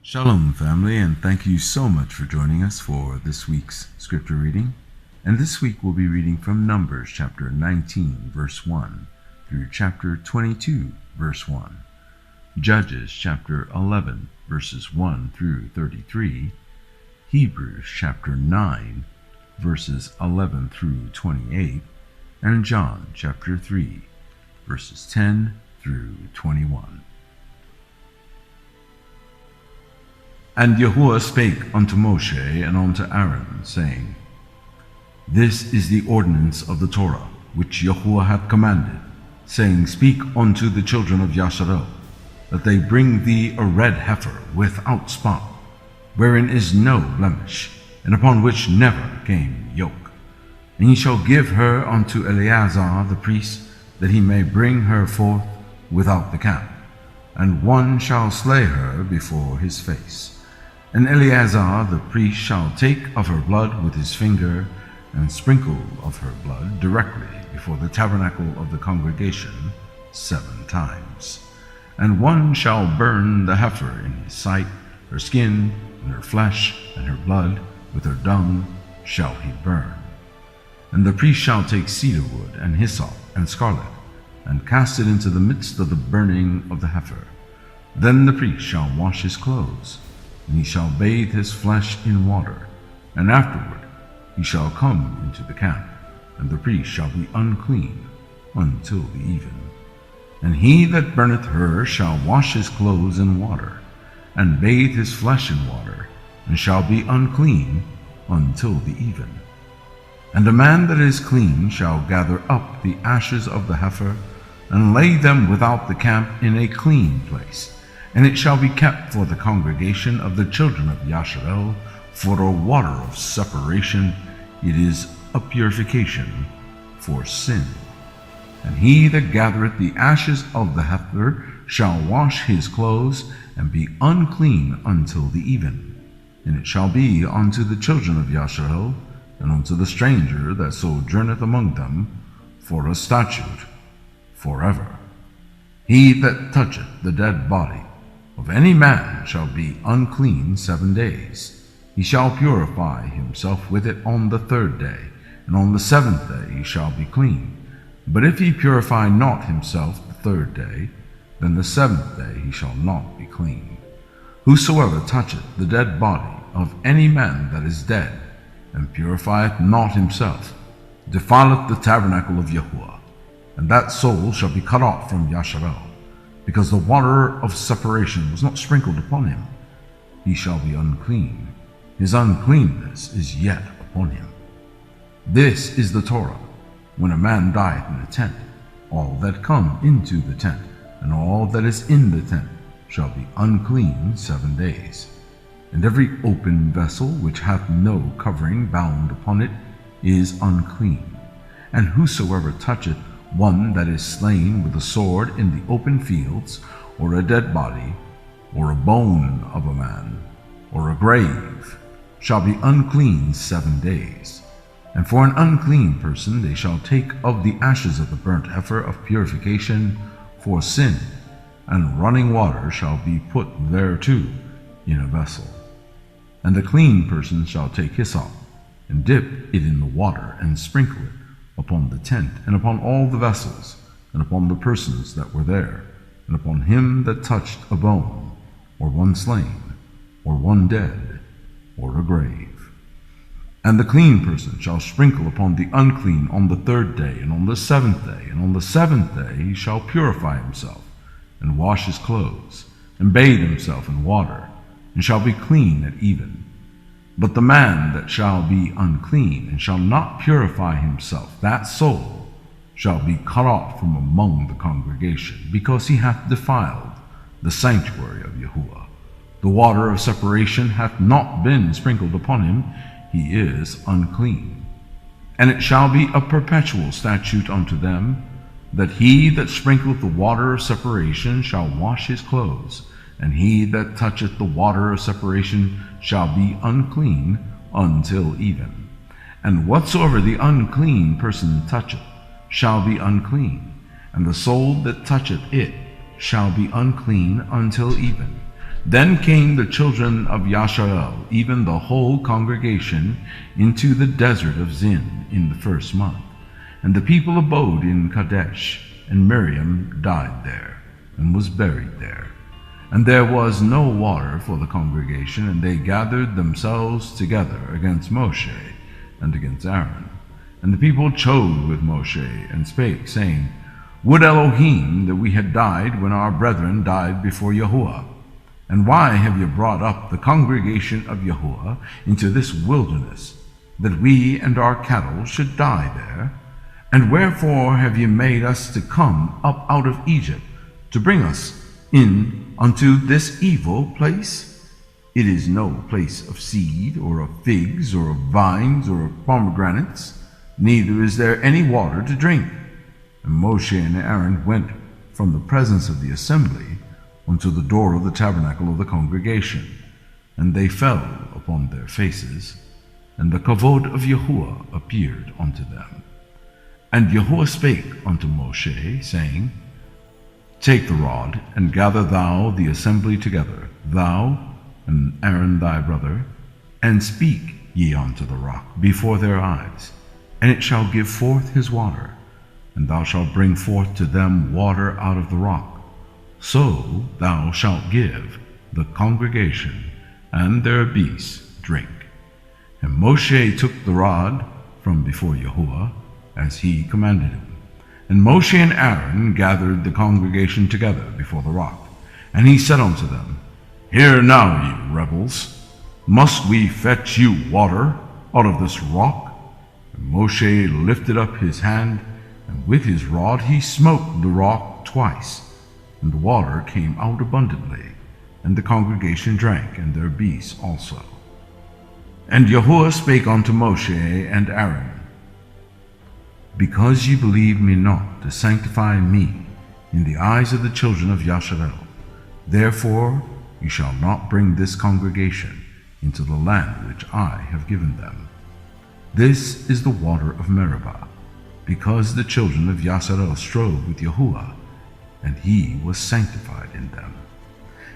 Shalom, family, and thank you so much for joining us for this week's scripture reading. And this week we'll be reading from Numbers chapter 19, verse 1, through chapter 22, verse 1, Judges chapter 11, verses 1 through 33, Hebrews chapter 9, verses 11 through 28, and John chapter 3, verses 10 through 21. And Yahuwah spake unto Moshe and unto Aaron, saying, This is the ordinance of the Torah, which Yahuwah hath commanded, saying, Speak unto the children of Yasharel, that they bring thee a red heifer without spot, wherein is no blemish, and upon which never came yoke. And ye shall give her unto Eleazar the priest, that he may bring her forth without the camp, and one shall slay her before his face. And Eleazar the priest shall take of her blood with his finger, and sprinkle of her blood directly before the tabernacle of the congregation 7 times. And one shall burn the heifer in his sight, her skin, and her flesh, and her blood, with her dung shall he burn. And the priest shall take cedar wood, and hyssop, and scarlet, and cast it into the midst of the burning of the heifer. Then the priest shall wash his clothes, and he shall bathe his flesh in water, and afterward he shall come into the camp, and the priest shall be unclean until the even. And he that burneth her shall wash his clothes in water, and bathe his flesh in water, and shall be unclean until the even. And a man that is clean shall gather up the ashes of the heifer, and lay them without the camp in a clean place, and it shall be kept for the congregation of the children of Yasharel for a water of separation. It is a purification for sin. And he that gathereth the ashes of the heifer shall wash his clothes, and be unclean until the even. And it shall be unto the children of Yasharel, and unto the stranger that sojourneth among them, for a statute forever. He that toucheth the dead body of any man shall be unclean 7 days. He shall purify himself with it on the 3rd day, and on the 7th day he shall be clean. But if he purify not himself the 3rd day, then the 7th day he shall not be clean. Whosoever toucheth the dead body of any man that is dead, and purifieth not himself, defileth the tabernacle of Yahuwah, and that soul shall be cut off from Yasharel, because the water of separation was not sprinkled upon him. He shall be unclean. His uncleanness is yet upon him. This is the Torah. When a man dieth in a tent, all that come into the tent, and all that is in the tent, shall be unclean 7 days. And every open vessel which hath no covering bound upon it is unclean. And whosoever toucheth one that is slain with a sword in the open fields, or a dead body, or a bone of a man, or a grave, shall be unclean 7 days. And for an unclean person they shall take of the ashes of the burnt heifer of purification for sin, and running water shall be put thereto in a vessel. And the clean person shall take hyssop, and dip it in the water, and sprinkle it upon the tent, and upon all the vessels, and upon the persons that were there, and upon him that touched a bone, or one slain, or one dead, or a grave. And the clean person shall sprinkle upon the unclean on the 3rd day, and on the 7th day, and on the 7th day he shall purify himself, and wash his clothes, and bathe himself in water, and shall be clean at even. But the man that shall be unclean, and shall not purify himself, that soul shall be cut off from among the congregation, because he hath defiled the sanctuary of Yahuwah. The water of separation hath not been sprinkled upon him, he is unclean. And it shall be a perpetual statute unto them, that he that sprinkleth the water of separation shall wash his clothes, and he that toucheth the water of separation shall be unclean until even. And whatsoever the unclean person toucheth shall be unclean, and the soul that toucheth it shall be unclean until even. Then came the children of Yasharel, even the whole congregation, into the desert of Zin in the 1st month. And the people abode in Kadesh, and Miriam died there, and was buried there. And there was no water for the congregation, and they gathered themselves together against Moshe and against Aaron. And the people chode with Moshe, and spake, saying, Would Elohim that we had died when our brethren died before Yahuwah. And why have you brought up the congregation of Yahuwah into this wilderness, that we and our cattle should die there? And wherefore have you made us to come up out of Egypt, to bring us in unto this evil place? It is no place of seed, or of figs, or of vines, or of pomegranates, neither is there any water to drink. And Moshe and Aaron went from the presence of the assembly unto the door of the tabernacle of the congregation, and they fell upon their faces, and the kavod of Yahuwah appeared unto them. And Yahuwah spake unto Moshe, saying, Take the rod, and gather thou the assembly together, thou and Aaron thy brother, and speak ye unto the rock before their eyes, and it shall give forth his water, and thou shalt bring forth to them water out of the rock. So thou shalt give the congregation and their beasts drink. And Moshe took the rod from before Yahuwah, as he commanded him. And Moshe and Aaron gathered the congregation together before the rock. And he said unto them, Hear now, ye rebels, must we fetch you water out of this rock? And Moshe lifted up his hand, and with his rod he smote the rock twice, and the water came out abundantly, and the congregation drank, and their beasts also. And Yahuwah spake unto Moshe and Aaron, Because ye believe me not to sanctify me in the eyes of the children of Yasharel, therefore ye shall not bring this congregation into the land which I have given them. This is the water of Meribah, because the children of Yasharel strove with Yahuwah, and he was sanctified in them.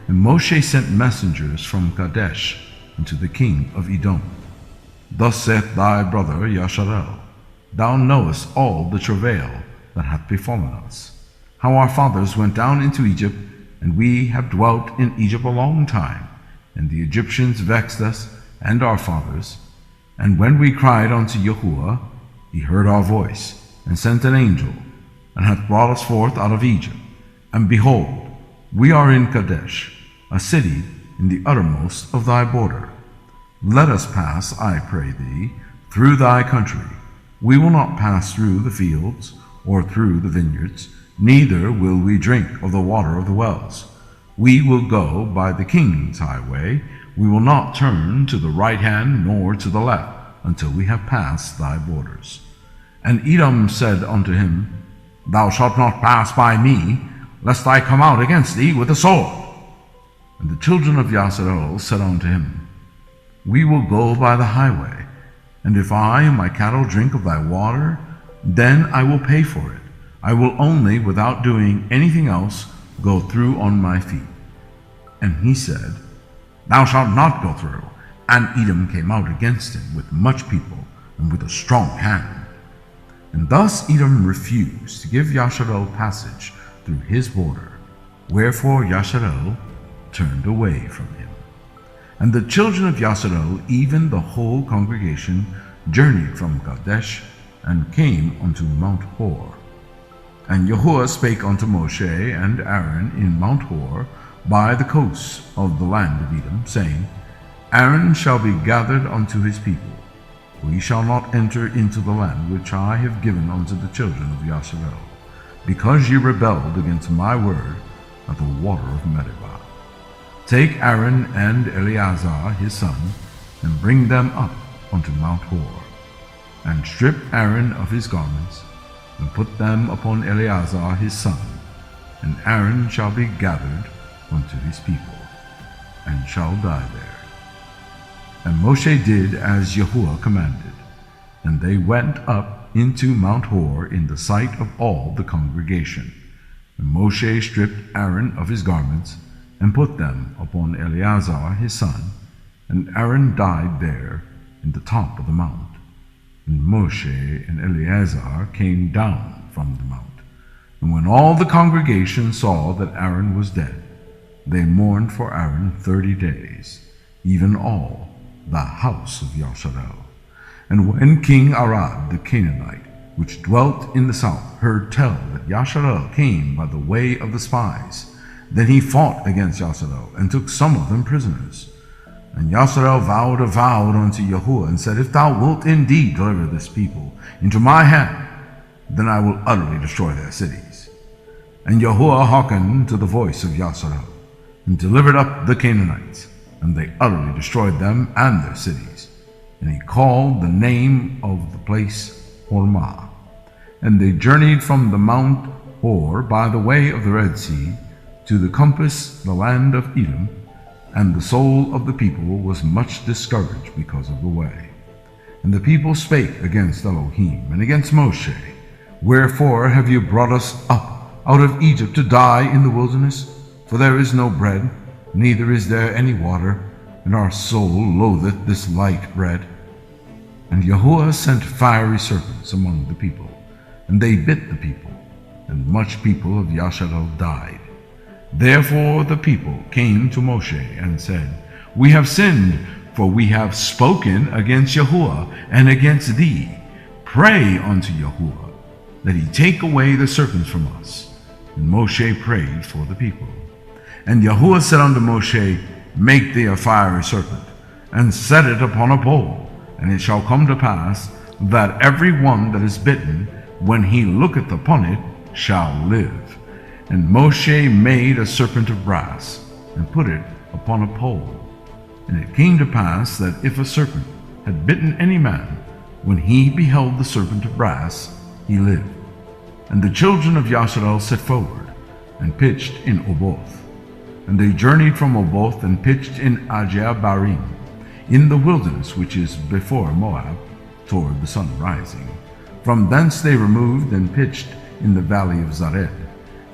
And Moshe sent messengers from Kadesh unto the king of Edom. Thus saith thy brother Yasharel, Thou knowest all the travail that hath befallen us, how our fathers went down into Egypt, and we have dwelt in Egypt a long time, and the Egyptians vexed us and our fathers. And when we cried unto Yahuwah, he heard our voice, and sent an angel, and hath brought us forth out of Egypt. And behold, we are in Kadesh, a city in the uttermost of thy border. Let us pass, I pray thee, through thy country. We will not pass through the fields, or through the vineyards, neither will we drink of the water of the wells. We will go by the king's highway. We will not turn to the right hand nor to the left, until we have passed thy borders. And Edom said unto him, Thou shalt not pass by me, lest I come out against thee with a sword. And the children of Yasharel said unto him, We will go by the highway, and if I and my cattle drink of thy water, then I will pay for it. I will only, without doing anything else, go through on my feet. And he said, Thou shalt not go through. And Edom came out against him with much people, and with a strong hand. And thus Edom refused to give Yasharel passage through his border, wherefore Yasharel turned away from him. And the children of Yasharel, even the whole congregation, journeyed from Kadesh, and came unto Mount Hor. And Yahuwah spake unto Moshe and Aaron in Mount Hor, by the coasts of the land of Edom, saying, Aaron shall be gathered unto his people, for ye shall not enter into the land which I have given unto the children of Yasharel, because ye rebelled against my word at the water of Meribah. Take Aaron and Eleazar his son, and bring them up unto Mount Hor, and strip Aaron of his garments, and put them upon Eleazar his son, and Aaron shall be gathered unto his people, and shall die there. And Moshe did as Yahuwah commanded, and they went up into Mount Hor in the sight of all the congregation. And Moshe stripped Aaron of his garments, and put them upon Eleazar his son, and Aaron died there in the top of the mount. And Moshe and Eleazar came down from the mount. And when all the congregation saw that Aaron was dead, they mourned for Aaron 30 days, even all the house of Yasharel. And when King Arad the Canaanite, which dwelt in the south, heard tell that Yasharel came by the way of the spies, then he fought against Yasharel, and took some of them prisoners. And Yasharel vowed a vow unto Yahuwah, and said, If thou wilt indeed deliver this people into my hand, then I will utterly destroy their cities. And Yahuwah hearkened to the voice of Yasharel, and delivered up the Canaanites, and they utterly destroyed them and their cities. And he called the name of the place Hormah. And they journeyed from the Mount Hor by the way of the Red Sea to the compass the land of Edom, and the soul of the people was much discouraged because of the way. And the people spake against Elohim and against Moshe, Wherefore have you brought us up out of Egypt to die in the wilderness? For there is no bread, neither is there any water, and our soul loatheth this light bread. And Yahuwah sent fiery serpents among the people, and they bit the people, and much people of Yasharel died. Therefore the people came to Moshe and said, We have sinned, for we have spoken against Yahuwah and against thee. Pray unto Yahuwah, that he take away the serpents from us. And Moshe prayed for the people. And Yahuwah said unto Moshe, Make thee a fiery serpent, and set it upon a pole, and it shall come to pass that every one that is bitten, when he looketh upon it, shall live. And Moshe made a serpent of brass, and put it upon a pole. And it came to pass that if a serpent had bitten any man, when he beheld the serpent of brass, he lived. And the children of Yasharel set forward, and pitched in Oboth. And they journeyed from Oboth, and pitched in Ajeabarim, in the wilderness which is before Moab, toward the sun rising. From thence they removed and pitched in the valley of Zared.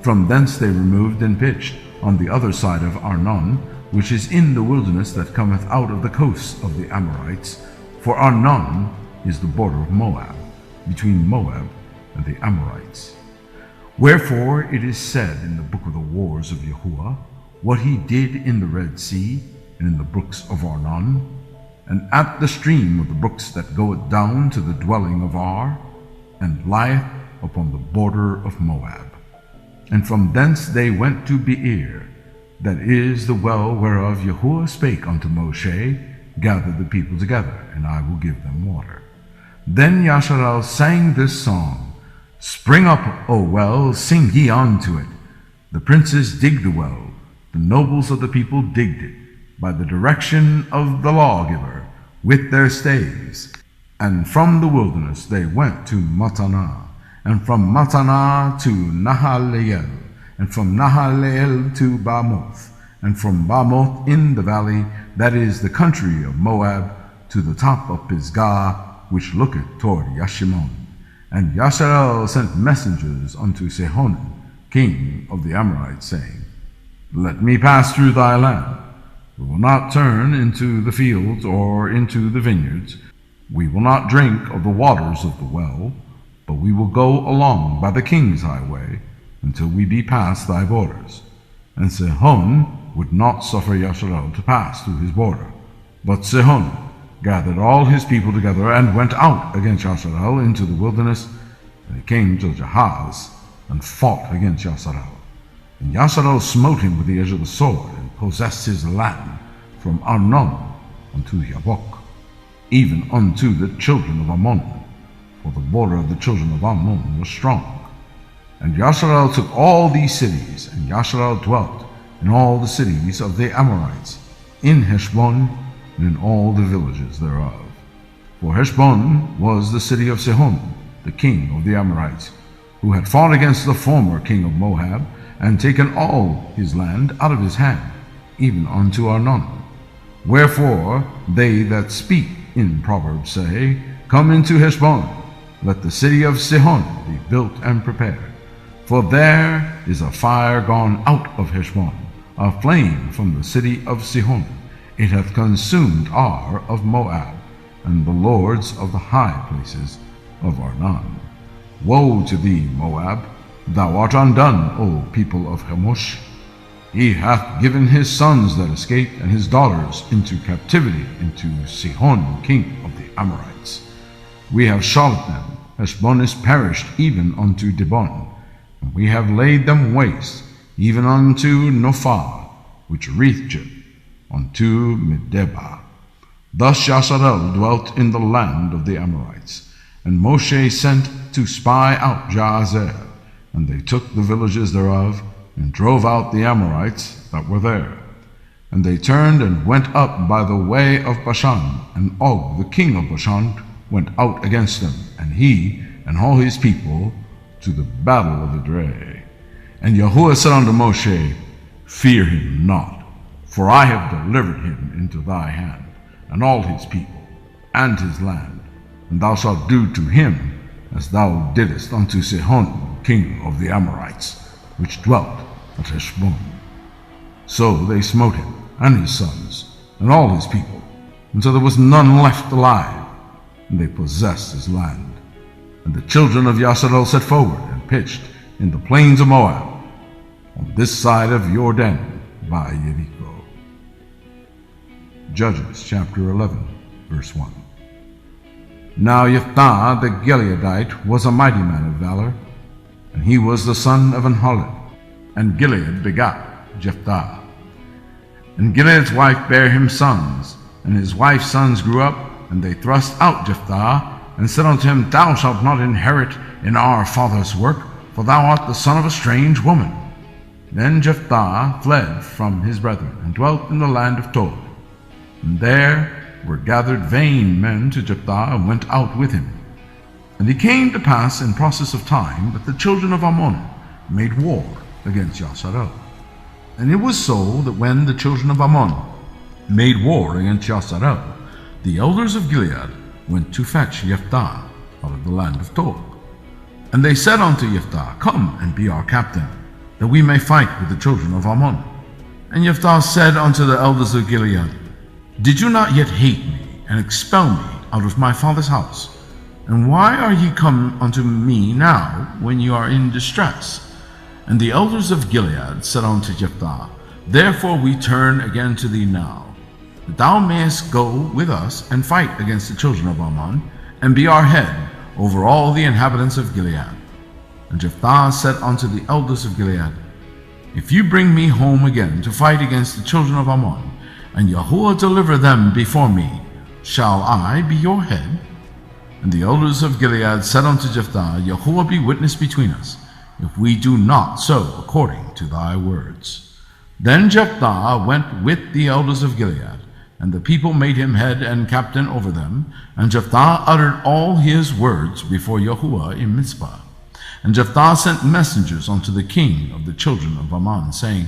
From thence they removed and pitched on the other side of Arnon, which is in the wilderness that cometh out of the coasts of the Amorites. For Arnon is the border of Moab, between Moab and the Amorites. Wherefore it is said in the book of the wars of Yahuwah, what he did in the Red Sea, and in the brooks of Arnon, and at the stream of the brooks that goeth down to the dwelling of Ar, and lieth upon the border of Moab. And from thence they went to Beer, that is the well whereof Yahuwah spake unto Moshe, Gather the people together, and I will give them water. Then Yasharel sang this song, Spring up, O well, sing ye unto it. The princes digged the well, the nobles of the people digged it, by the direction of the lawgiver, with their staves. And from the wilderness they went to Mattanah, and from Mattanah to Nahaleel, and from Nahaleel to Bamoth, and from Bamoth in the valley, that is the country of Moab, to the top of Pisgah, which looketh toward Yashimon. And Yasharel sent messengers unto Sihon, king of the Amorites, saying, Let me pass through thy land. We will not turn into the fields or into the vineyards. We will not drink of the waters of the well, but we will go along by the king's highway until we be past thy borders. And Sihon would not suffer Yasharel to pass through his border. But Sihon gathered all his people together and went out against Yasharel into the wilderness, and he came to Jahaz and fought against Yasharel. And Yasharel smote him with the edge of the sword, and possessed his land from Arnon unto Yabok, even unto the children of Ammon, for the border of the children of Ammon was strong. And Yasharel took all these cities, and Yasharel dwelt in all the cities of the Amorites, in Heshbon, and in all the villages thereof. For Heshbon was the city of Sihon, the king of the Amorites, who had fought against the former king of Moab, and taken all his land out of his hand, even unto Arnon. Wherefore they that speak in Proverbs say, Come into Heshbon, let the city of Sihon be built and prepared. For there is a fire gone out of Heshbon, a flame from the city of Sihon. It hath consumed Ar of Moab, and the lords of the high places of Arnon. Woe to thee, Moab! Thou art undone, O people of Chemosh. He hath given his sons that escaped, and his daughters into captivity, into Sihon, king of the Amorites. We have shot them. Heshbon is perished even unto Dibon, and we have laid them waste, even unto Nophah, which reacheth unto Medeba. Thus Yasharel dwelt in the land of the Amorites, and Moshe sent to spy out Jahaziel, and they took the villages thereof, and drove out the Amorites that were there. And they turned and went up by the way of Bashan, and Og the king of Bashan went out against them, and he and all his people, to the battle of Edrei. And Yahuwah said unto Moshe, Fear him not, for I have delivered him into thy hand, and all his people, and his land, and thou shalt do to him as thou didst unto Sihon, king of the Amorites, which dwelt at Heshbon. So they smote him, and his sons, and all his people, until there was none left alive, and they possessed his land. And the children of Yasharel set forward, and pitched in the plains of Moab, on this side of Jordan, by Jericho. Judges chapter 11, verse 1. Now Jephthah the Gileadite was a mighty man of valor, and he was the son of Anhalid, and Gilead begat Jephthah. And Gilead's wife bare him sons, and his wife's sons grew up, and they thrust out Jephthah, and said unto him, Thou shalt not inherit in our father's work, for thou art the son of a strange woman. Then Jephthah fled from his brethren, and dwelt in the land of Tob. And there were gathered vain men to Jephthah, and went out with him. And it came to pass in process of time that the children of Ammon made war against Yasharel. And it was so that when the children of Ammon made war against Yasharel, the elders of Gilead went to fetch Jephthah out of the land of Tob. And they said unto Jephthah, Come and be our captain, that we may fight with the children of Ammon. And Jephthah said unto the elders of Gilead, Did you not yet hate me, and expel me out of my father's house? And why are ye come unto me now, when you are in distress? And the elders of Gilead said unto Jephthah, Therefore we turn again to thee now, that thou mayest go with us and fight against the children of Ammon, and be our head over all the inhabitants of Gilead. And Jephthah said unto the elders of Gilead, If you bring me home again to fight against the children of Ammon, and Yahuwah deliver them before me, shall I be your head? And the elders of Gilead said unto Jephthah, Yahuwah be witness between us, if we do not so according to thy words. Then Jephthah went with the elders of Gilead, and the people made him head and captain over them. And Jephthah uttered all his words before Yahuwah in Mizpah. And Jephthah sent messengers unto the king of the children of Ammon, saying,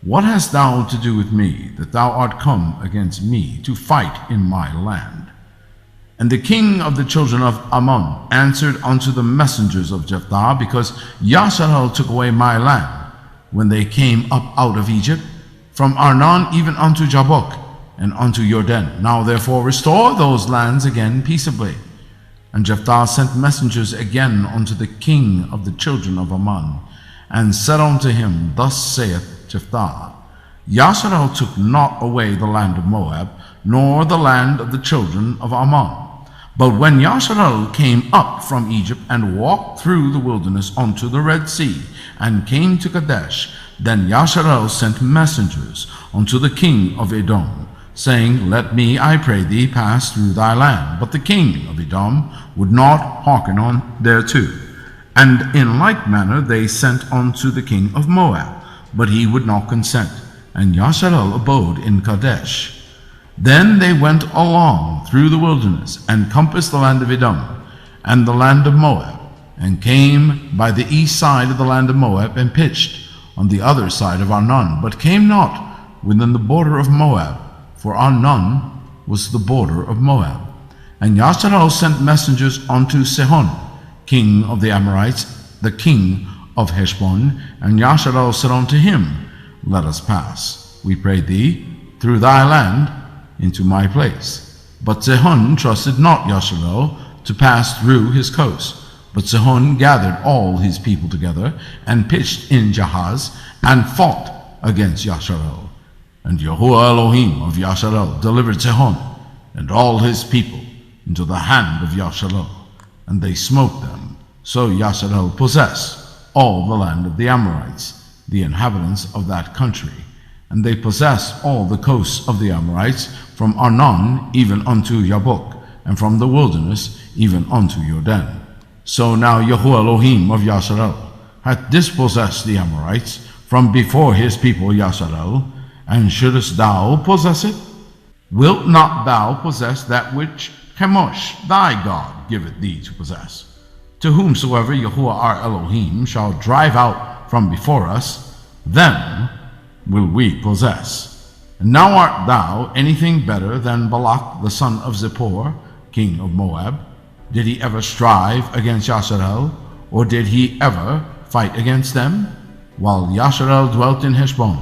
What hast thou to do with me, that thou art come against me to fight in my land? And the king of the children of Ammon answered unto the messengers of Jephthah, Because Yasharel took away my land, when they came up out of Egypt, from Arnon even unto Jabbok, and unto Jordan. Now therefore restore those lands again peaceably. And Jephthah sent messengers again unto the king of the children of Ammon, and said unto him, Thus saith Jephthah, Yasharel took not away the land of Moab, nor the land of the children of Ammon. But when Yasharel came up from Egypt, and walked through the wilderness unto the Red Sea, and came to Kadesh, then Yasharel sent messengers unto the king of Edom, saying, Let me, I pray thee, pass through thy land. But the king of Edom would not hearken on thereto. And in like manner they sent unto the king of Moab, but he would not consent. And Yasharel abode in Kadesh. Then they went along through the wilderness, and compassed the land of Edom, and the land of Moab, and came by the east side of the land of Moab, and pitched on the other side of Arnon, but came not within the border of Moab, for Arnon was the border of Moab. And Yasharel sent messengers unto Sihon, king of the Amorites, the king of Heshbon. And Yasharel said unto him, let us pass, we pray thee, through thy land into my place. But Sihon trusted not Yasharel to pass through his coast. But Sihon gathered all his people together, and pitched in Jahaz, and fought against Yasharel. And Yahuwah Elohim of Yasharel delivered Sihon and all his people into the hand of Yasharel, and they smote them. So Yasharel possessed all the land of the Amorites, the inhabitants of that country. And they possessed all the coasts of the Amorites, from Arnon even unto Yabok, and from the wilderness even unto Jordan. So now Yahuwah Elohim of Yasharel hath dispossessed the Amorites from before his people Yasharel, and shouldest thou possess it? Wilt not thou possess that which Chemosh thy God giveth thee to possess? To whomsoever Yahuwah our Elohim shall drive out from before us, them will we possess. And now art thou anything better than Balak the son of Zippor, king of Moab? Did he ever strive against Yasharel, or did he ever fight against them? While Yasharel dwelt in Heshbon,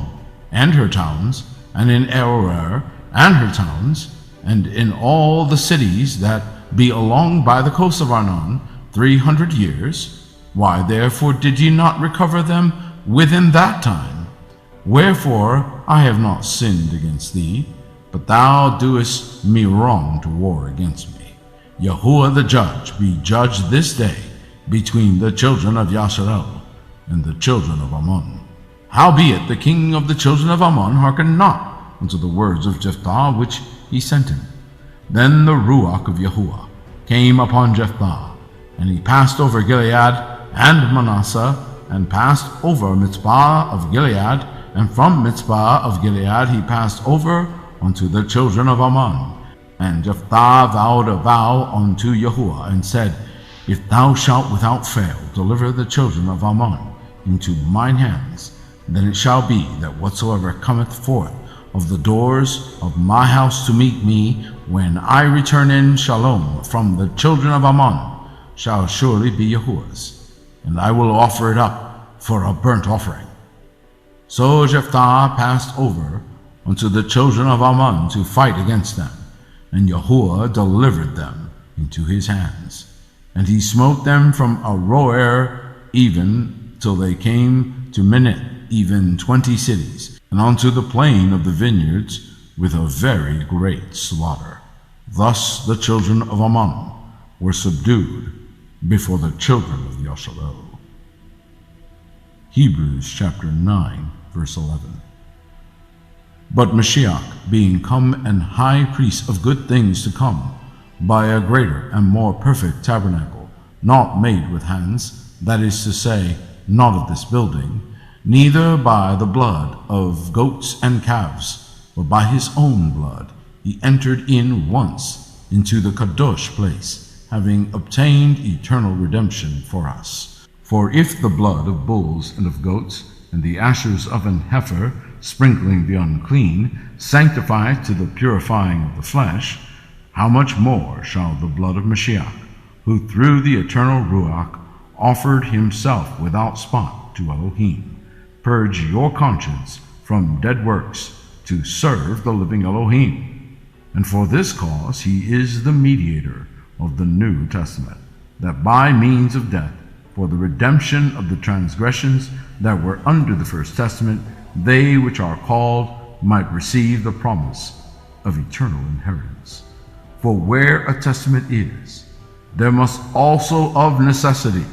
and her towns, and in Aroer, and her towns, and in all the cities that be along by the coast of Arnon, 300 years, why therefore did ye not recover them within that time? Wherefore I have not sinned against thee, but thou doest me wrong to war against me. Yahuwah the judge be judged this day between the children of Yasharel and the children of Ammon. Howbeit the king of the children of Ammon hearkened not unto the words of Jephthah which he sent him. Then the Ruach of Yahuwah came upon Jephthah, and he passed over Gilead and Manasseh, and passed over Mitzpah of Gilead, and from Mitzpah of Gilead he passed over unto the children of Ammon. And Jephthah vowed a vow unto Yahuwah, and said, If thou shalt without fail deliver the children of Ammon into mine hands, then it shall be that whatsoever cometh forth of the doors of my house to meet me, when I return in shalom from the children of Ammon, shall surely be Yahuwah's, and I will offer it up for a burnt offering. So Jephthah passed over unto the children of Ammon to fight against them, and Yahuwah delivered them into his hands. And he smote them from Aroer even till they came to Minit, even 20 cities, and unto the plain of the vineyards with a very great slaughter. Thus the children of Ammon were subdued before the children of Yasharel. Hebrews chapter 9, verse 11. But Mashiach, being come and high priest of good things to come, by a greater and more perfect tabernacle, not made with hands, that is to say, not of this building, neither by the blood of goats and calves, but by his own blood, he entered in once into the Kadosh place, having obtained eternal redemption for us. For if the blood of bulls and of goats, and the ashes of an heifer, sprinkling the unclean, sanctify to the purifying of the flesh, how much more shall the blood of Mashiach, who through the eternal Ruach offered himself without spot to Elohim, purge your conscience from dead works to serve the living Elohim. And for this cause he is the mediator of the New Testament, that by means of death, for the redemption of the transgressions that were under the first testament, they which are called might receive the promise of eternal inheritance. For where a testament is, there must also of necessity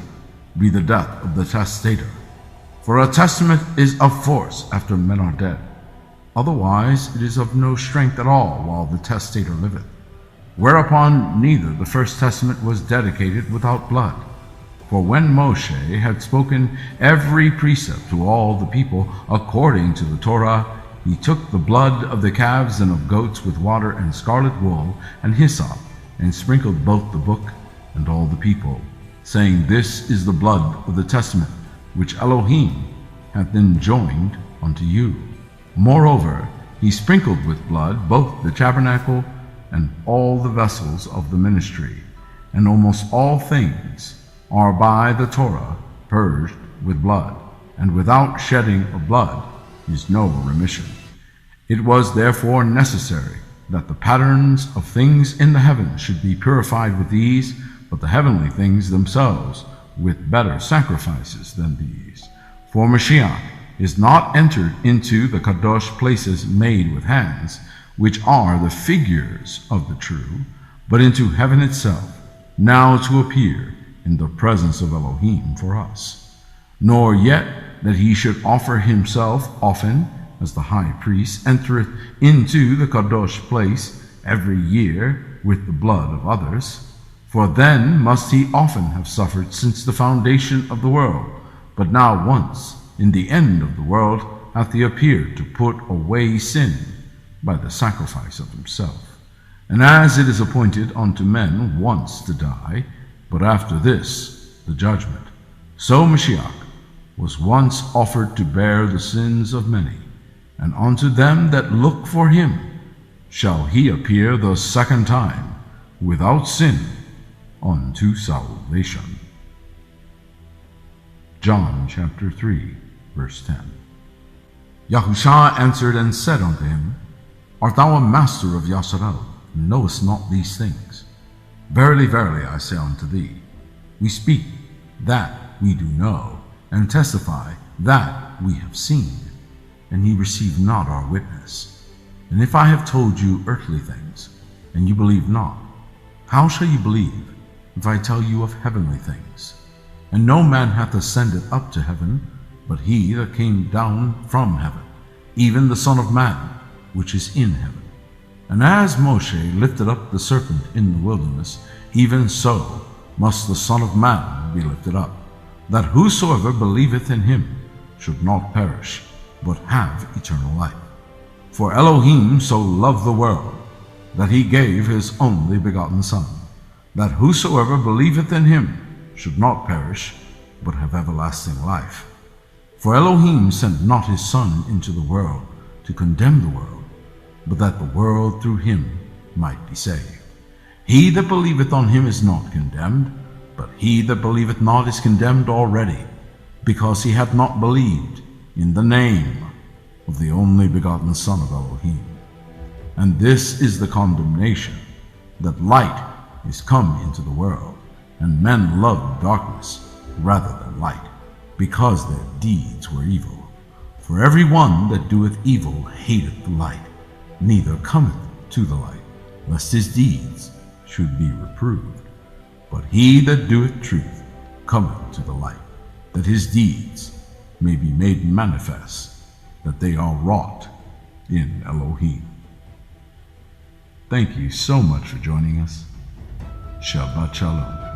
be the death of the testator. For a testament is of force after men are dead. Otherwise it is of no strength at all while the testator liveth. Whereupon neither the first testament was dedicated without blood. For when Moshe had spoken every precept to all the people according to the Torah, he took the blood of the calves and of goats with water and scarlet wool and hyssop, and sprinkled both the book and all the people, saying, This is the blood of the testament which Elohim hath enjoined unto you. Moreover, he sprinkled with blood both the tabernacle and all the vessels of the ministry, and almost all things are by the Torah purged with blood, and without shedding of blood is no remission. It was therefore necessary that the patterns of things in the heavens should be purified with these, but the heavenly things themselves with better sacrifices than these. For Mashiach is not entered into the Kadosh places made with hands, which are the figures of the true, but into heaven itself, now to appear in the presence of Elohim for us. Nor yet that he should offer himself often, as the high priest entereth into the Kadosh place every year with the blood of others. For then must he often have suffered since the foundation of the world. But now once, in the end of the world, hath he appeared to put away sin by the sacrifice of himself. And as it is appointed unto men once to die, but after this the judgment, so Mashiach was once offered to bear the sins of many, and unto them that look for him shall he appear the second time without sin unto salvation. John chapter 3, verse 10. Yahusha answered and said unto him, Art thou a master of Yasharal, and knowest not these things? Verily, verily, I say unto thee, we speak that we do know, and testify that we have seen, and ye receive not our witness. And if I have told you earthly things, and you believe not, how shall you believe if I tell you of heavenly things? And no man hath ascended up to heaven, but he that came down from heaven, even the Son of Man, which is in heaven. And as Moshe lifted up the serpent in the wilderness, even so must the Son of Man be lifted up, that whosoever believeth in him should not perish, but have eternal life. For Elohim so loved the world, that he gave his only begotten Son, that whosoever believeth in him should not perish, but have everlasting life. For Elohim sent not his Son into the world to condemn the world, but that the world through him might be saved. He that believeth on him is not condemned, but he that believeth not is condemned already, because he hath not believed in the name of the only begotten Son of Elohim. And this is the condemnation, that light is come into the world, and men loved darkness rather than light, because their deeds were evil. For every one that doeth evil hateth the light, neither cometh to the light, lest his deeds should be reproved. But he that doeth truth cometh to the light, that his deeds may be made manifest, that they are wrought in Elohim. Thank you so much for joining us. Shabbat Shalom.